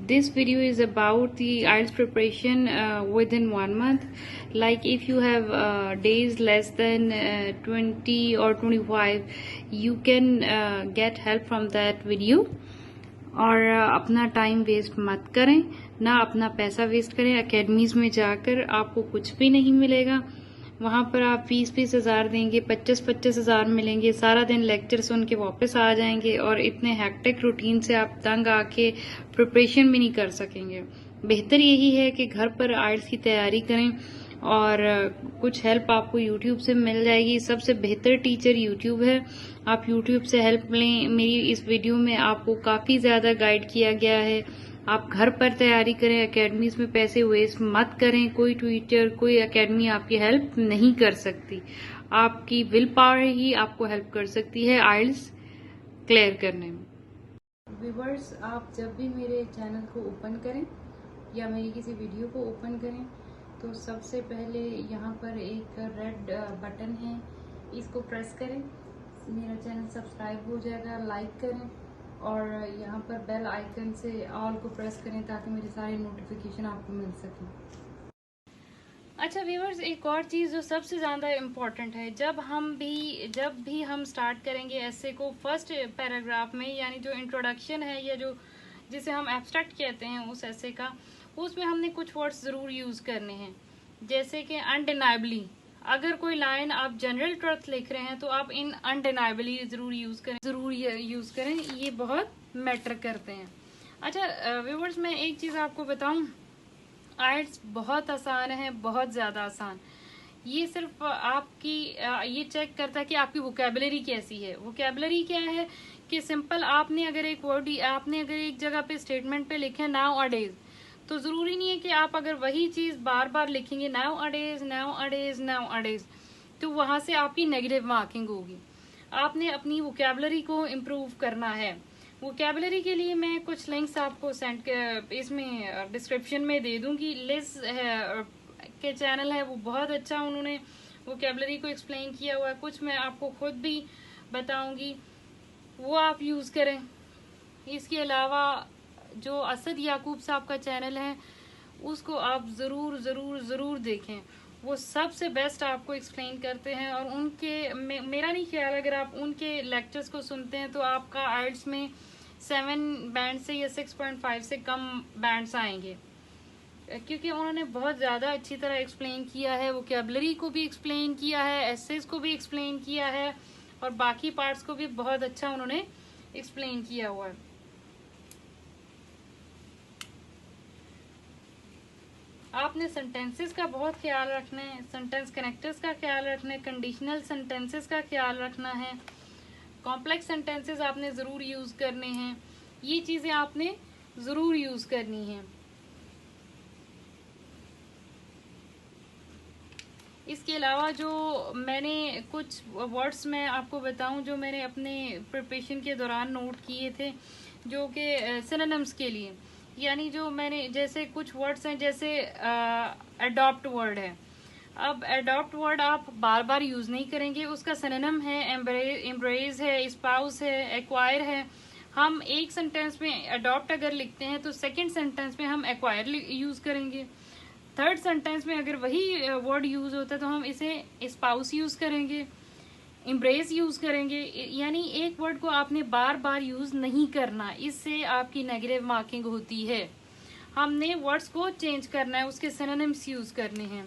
this video is about the IELTS preparation within 1 month. Like if you have days less than 20 or 25, you can get help from that video. और अपना time waste मत करें, ना अपना पैसा waste करें। Academies में जाकर आपको कुछ भी नहीं मिलेगा। वहां पर आप 20-20 हजार देंगे, 25-25 हजार मिलेंगे, सारा दिन लेक्चर सुन के वापस आ जाएंगे और इतने हैक्टिक रूटीन से आप तंग आके प्रिपरेशन भी नहीं कर सकेंगे। बेहतर यही है कि घर पर आइल्स की तैयारी करें और कुछ हेल्प आपको यूट्यूब से मिल जाएगी। सबसे बेहतर टीचर यूट्यूब है, आप यूट्यूब से हेल्प लें। मेरी इस वीडियो में आपको काफी ज्यादा गाइड किया गया है। आप घर पर तैयारी करें, एकेडमीज में पैसे वेस्ट मत करें। कोई टीचर, कोई एकेडमी आपकी हेल्प नहीं कर सकती। आपकी विल पावर ही आपको हेल्प कर सकती है आइल्स क्लियर करने में। व्यूअर्स, आप जब भी मेरे चैनल को ओपन करें या मेरी किसी वीडियो को ओपन करें तो सबसे पहले यहाँ पर एक रेड बटन है, इसको प्रेस करें। मेरा चैनल सब्सक्राइब हो जाएगा। लाइक करें और यहाँ पर बेल आइकन से ऑल को प्रेस करें ताकि मेरे सारे नोटिफिकेशन आपको मिल सके। अच्छा व्यूअर्स, एक और चीज़ जो सबसे ज़्यादा इम्पोर्टेंट है, जब भी हम स्टार्ट करेंगे ऐसे को फर्स्ट पैराग्राफ में, यानी जो इंट्रोडक्शन है या जो जिसे हम एब्स्ट्रैक्ट कहते हैं उस ऐसे का, उसमें हमने कुछ वर्ड्स ज़रूर यूज़ करने हैं। जैसे कि अनडिनाइबली, अगर कोई लाइन आप जनरल ट्रुथ लिख रहे हैं तो आप इन अनडिनाइबली ज़रूर यूज़ करें। ये बहुत मैटर करते हैं। अच्छा व्यूअर्स, मैं एक चीज़ आपको बताऊं, आइल्स बहुत आसान है, बहुत ज़्यादा आसान। ये सिर्फ आपकी ये चेक करता है कि आपकी वोकैबुलरी कैसी है। वोकैबुलरी क्या है कि सिंपल आपने अगर एक जगह पे स्टेटमेंट पे लिखे नाउ अ डेज, तो जरूरी नहीं है कि आप अगर वही चीज बार बार लिखेंगे नाउ अ डेज, तो वहां से आपकी नेगेटिव मार्किंग होगी। आपने अपनी वोकैबुलरी को इम्प्रूव करना है। वोकैबुलरी के लिए मैं कुछ लिंक्स आपको इसमें डिस्क्रिप्शन में दे दूंगी। लिज के चैनल है, वो बहुत अच्छा उन्होंने वोकैबुलरी को एक्सप्लेन किया हुआ है। कुछ मैं आपको खुद भी बताऊंगी, वो आप यूज करें। इसके अलावा जो असद याकूब साहब का चैनल है उसको आप जरूर देखें। वो सबसे बेस्ट आपको एक्सप्लेन करते हैं और मेरा नहीं ख्याल, अगर आप उनके लेक्चर्स को सुनते हैं तो आपका आइल्स में 7 बैंड से या 6.5 से कम बैंड्स आएंगे, क्योंकि उन्होंने बहुत ज्यादा अच्छी तरह एक्सप्लेन किया है। वोकैबुलरी को भी एक्सप्लेन किया है, एसेस को भी एक्सप्लेन किया है और बाकी पार्ट्स को भी बहुत अच्छा उन्होंने एक्सप्लेन किया हुआ है। आपने सेंटेंसेस का बहुत ख्याल रखना है, सेंटेंस कनेक्टर्स का ख्याल रखना है, कंडीशनल सेंटेंसेस का ख्याल रखना है, कॉम्प्लेक्स सेंटेंसेस आपने जरूर यूज करने हैं। ये चीजें आपने जरूर यूज करनी है। इसके अलावा जो मैंने कुछ वर्ड्स मैं आपको बताऊं जो मैंने अपने प्रिपरेशन के दौरान नोट किए थे, जो कि सिनोनिम्स के लिए, यानी जो मैंने जैसे कुछ वर्ड्स हैं, जैसे अडॉप्ट वर्ड है। अब अडॉप्ट वर्ड आप बार बार यूज नहीं करेंगे, उसका सिनोनिम है एम्ब्रेज है, स्पाउस है, एक्वायर है। हम एक सेंटेंस में अडॉप्ट अगर लिखते हैं तो सेकंड सेंटेंस में हम एक्वायर यूज करेंगे। थर्ड सेंटेंस में अगर वही वर्ड यूज होता है तो हम इसे स्पाउस यूज करेंगे, इम्ब्रेस यूज करेंगे। यानी एक वर्ड को आपने बार बार यूज नहीं करना, इससे आपकी नेगेटिव मार्किंग होती है। हमने वर्ड्स को चेंज करना है, उसके सिनोनिम्स यूज करने हैं।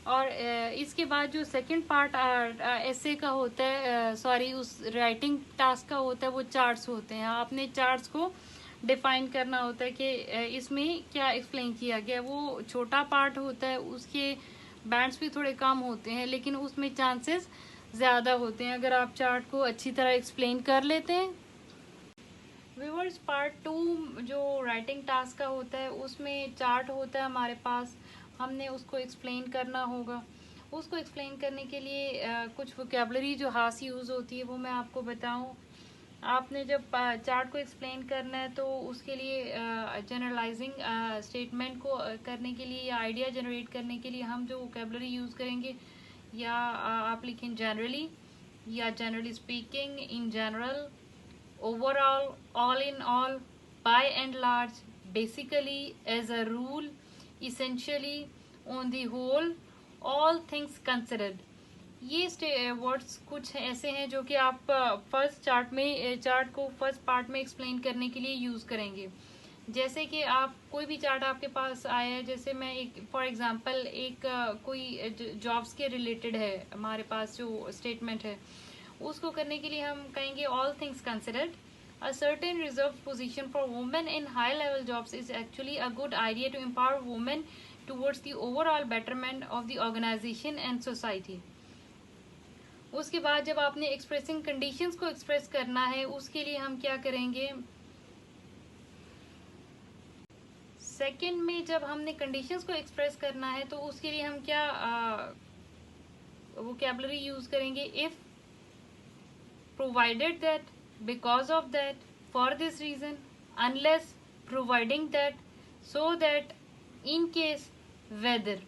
और इसके बाद जो सेकंड पार्ट ऐसे का होता है, उस राइटिंग टास्क का होता है, वो चार्ट्स होते हैं। आपने चार्ट्स को डिफाइन करना होता है कि इसमें क्या एक्सप्लेन किया गया। वो छोटा पार्ट होता है, उसके बैंड्स भी थोड़े कम होते हैं, लेकिन उसमें चांसेस ज्यादा होते हैं अगर आप चार्ट को अच्छी तरह एक्सप्लेन कर लेते हैं। व्यूअर्स, पार्ट 2 जो राइटिंग टास्क का होता है उसमें चार्ट होता है हमारे पास, हमने उसको एक्सप्लेन करना होगा। उसको एक्सप्लेन करने के लिए कुछ वोकैबुलरी जो खास यूज होती है वो मैं आपको बताऊं। आपने जब चार्ट को एक्सप्लेन करना है तो उसके लिए जनरलाइजिंग स्टेटमेंट को करने के लिए या आइडिया जनरेट करने के लिए हम जो वोकैबुलरी यूज करेंगे, या आप लिखें जनरली या generally speaking, in general, overall, all in all, by and large, basically, as a rule, essentially, on the whole, all things considered. ये वर्ड्स कुछ ऐसे हैं जो कि आप फर्स्ट चार्ट को फर्स्ट पार्ट में एक्सप्लेन करने के लिए यूज करेंगे। जैसे कि आप कोई भी चार्ट आपके पास आया है, जैसे मैं एक फॉर एग्जांपल एक कोई जॉब्स के रिलेटेड है हमारे पास जो स्टेटमेंट है, उसको करने के लिए हम कहेंगे all things considered a certain reserved position for women in high level jobs is actually a good idea to empower women towards the overall betterment of the organization and society. उसके बाद जब आपने एक्सप्रेसिंग कंडीशंस को express करना है, उसके लिए हम क्या करेंगे, सेकंड में जब हमने कंडीशंस को एक्सप्रेस करना है तो उसके लिए हम क्या वोकैबुलरी यूज करेंगे, if, provided that, because of that, for this reason, unless, providing that, so that, in case, whether.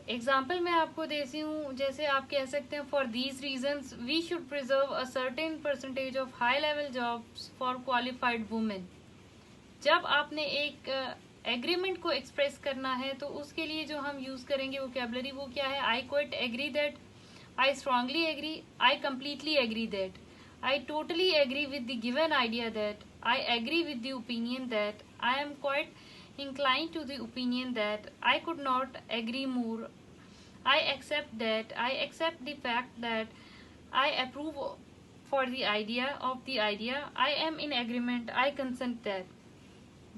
Example मैं आपको देती हूँ, जैसे आप कह सकते हैं for these reasons we should preserve a certain percentage of high level jobs for qualified women. जब आपने एक एग्रीमेंट को एक्सप्रेस करना है तो उसके लिए जो हम यूज करेंगे वोकैबुलरी वो क्या है, I quite agree that, I strongly agree, I completely agree that, I totally agree with the given idea that, I agree with the opinion that, I am quite inclined to the opinion that, I could not agree more, I accept that, I accept the fact that, I approve for the idea of the idea, I am in agreement, I consent that।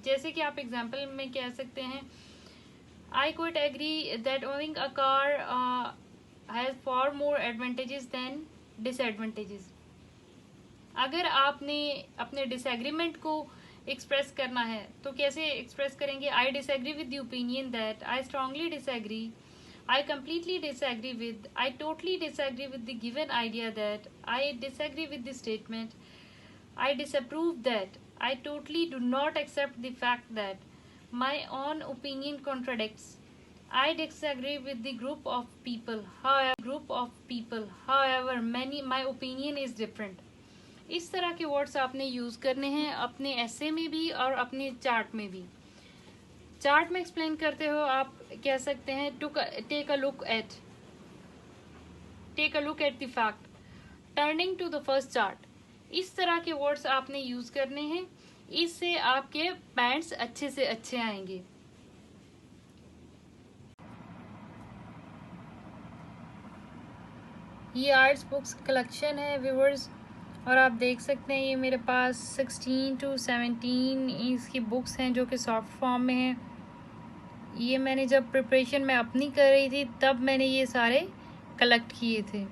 जैसे कि आप example में कह सकते हैं, I could agree that owning a car has far more advantages than disadvantages। अगर आपने अपने डिसएग्रीमेंट को एक्सप्रेस करना है तो कैसे एक्सप्रेस करेंगे, I disagree with the opinion that, I strongly disagree, I completely disagree with, I totally disagree with the given idea that, I disagree with the statement, I disapprove that, I totally do not accept the fact that, my own opinion contradicts, I disagree with the group of people, however many my opinion is different। इस तरह के words आपने use करने हैं अपने एसे में भी और अपने चार्ट में भी। चार्ट में एक्सप्लेन करते हो आप कह सकते हैं to take a look at the fact, turning to the first chart. इस तरह के वर्ड्स आपने यूज करने हैं, इससे आपके पैंट्स अच्छे से अच्छे आएंगे। ये आर्ट्स बुक्स कलेक्शन है व्यूअर्स, और आप देख सकते हैं ये मेरे पास 16 to 17 इसकी बुक्स हैं जो कि सॉफ्ट फॉर्म में हैं। ये मैंने जब प्रिपरेशन में अपनी कर रही थी तब मैंने ये सारे कलेक्ट किए थे।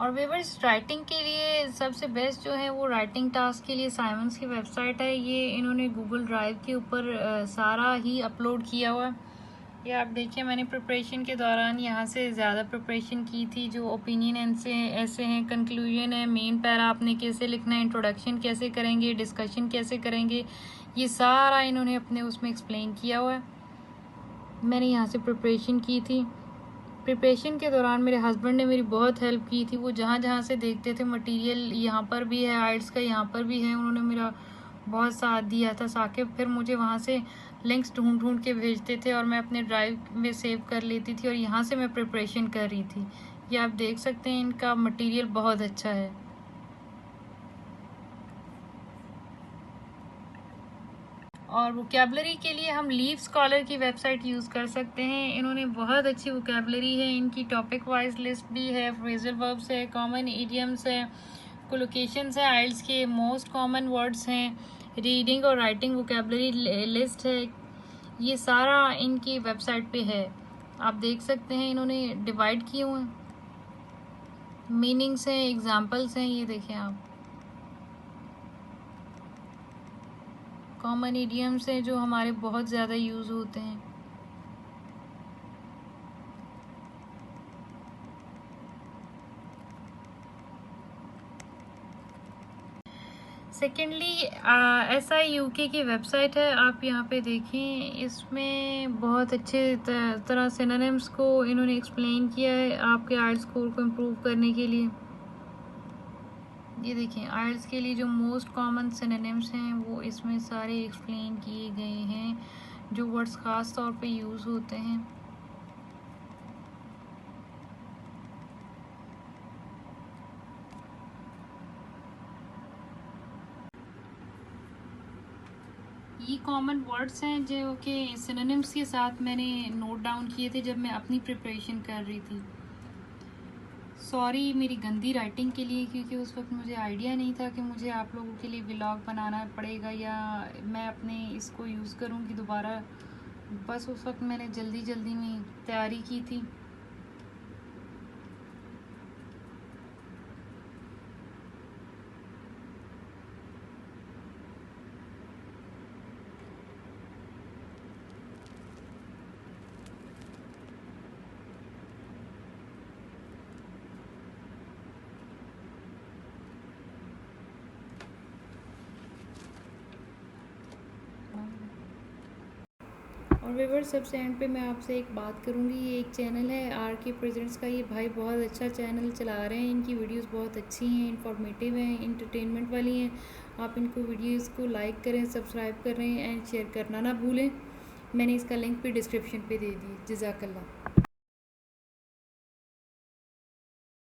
और व्यूअर्स राइटिंग के लिए सबसे बेस्ट जो है वो राइटिंग टास्क के लिए साइमंस की वेबसाइट है। ये इन्होंने गूगल ड्राइव के ऊपर सारा ही अपलोड किया हुआ। ये आप देखिए मैंने प्रिपरेशन के दौरान यहाँ से ज़्यादा प्रिपरेशन की थी। जो ओपिनियन ऐसे हैं, कंक्लूजन है, मेन पैरा आपने कैसे लिखना है, इंट्रोडक्शन कैसे करेंगे, डिस्कशन कैसे करेंगे, ये सारा इन्होंने अपने उसमें एक्सप्लेन किया हुआ है। मैंने यहाँ से प्रिपरेशन की थी। प्रिपरेशन के दौरान मेरे हस्बैंड ने मेरी बहुत हेल्प की थी। वो जहाँ जहाँ से देखते थे मटेरियल यहाँ पर भी है, आइट्स का यहाँ पर भी है, उन्होंने मेरा बहुत साथ दिया था। साकिब फिर मुझे वहाँ से लिंक्स ढूंढ के भेजते थे और मैं अपने ड्राइव में सेव कर लेती थी और यहाँ से मैं प्रिपरेशन कर रही थी। ये आप देख सकते हैं इनका मटेरियल बहुत अच्छा है। और वोकैबुलरी के लिए हम लीव स्कॉलर की वेबसाइट यूज़ कर सकते हैं। इन्होंने बहुत अच्छी वोकैबुलरी है, इनकी टॉपिक वाइज लिस्ट भी है, फ्रेजल वर्ब्स है, कॉमन इडियम्स है, कोलोकेशंस है, आइल्स के मोस्ट कॉमन वर्ड्स हैं, रीडिंग और राइटिंग वोकैबुलरी लिस्ट है। ये सारा इनकी वेबसाइट पे है, आप देख सकते हैं। इन्होंने डिवाइड किए हुए मीनिंग्स हैं, एग्जाम्पल्स हैं, ये देखें आप। कॉमन इडियम्स हैं जो हमारे बहुत ज़्यादा यूज़ होते हैं। सेकेंडली SI UK की वेबसाइट है, आप यहाँ पे देखें, इसमें बहुत अच्छे तरह सिनोनिम्स को इन्होंने एक्सप्लेन किया है आपके आइल्स स्कोर को इम्प्रूव करने के लिए। ये देखें, आइल्स के लिए जो मोस्ट कॉमन सिनोनिम्स हैं वो इसमें सारे एक्सप्लेन किए गए हैं, जो वर्ड्स ख़ास तौर पे यूज़ होते हैं। ये कॉमन वर्ड्स हैं जो कि सिनोनिम्स के साथ मैंने नोट डाउन किए थे जब मैं अपनी प्रिपरेशन कर रही थी। सॉरी मेरी गंदी राइटिंग के लिए, क्योंकि उस वक्त मुझे आइडिया नहीं था कि मुझे आप लोगों के लिए व्लॉग बनाना पड़ेगा या मैं अपने इसको यूज़ करूँगी दोबारा। बस उस वक्त मैंने जल्दी जल्दी में तैयारी की थी। और व्यूअर्स, सबसे एंड पे मैं आपसे एक बात करूँगी, ये एक चैनल है RK प्रेजेंट्स का। ये भाई बहुत अच्छा चैनल चला रहे हैं, इनकी वीडियोस बहुत अच्छी हैं, इंफॉर्मेटिव हैं, इंटरटेनमेंट वाली हैं। आप इनको वीडियोस को लाइक करें, सब्सक्राइब करें एंड शेयर करना ना भूलें। मैंने इसका लिंक भी डिस्क्रिप्शन पे दे दी। जज़ाकल्लाह।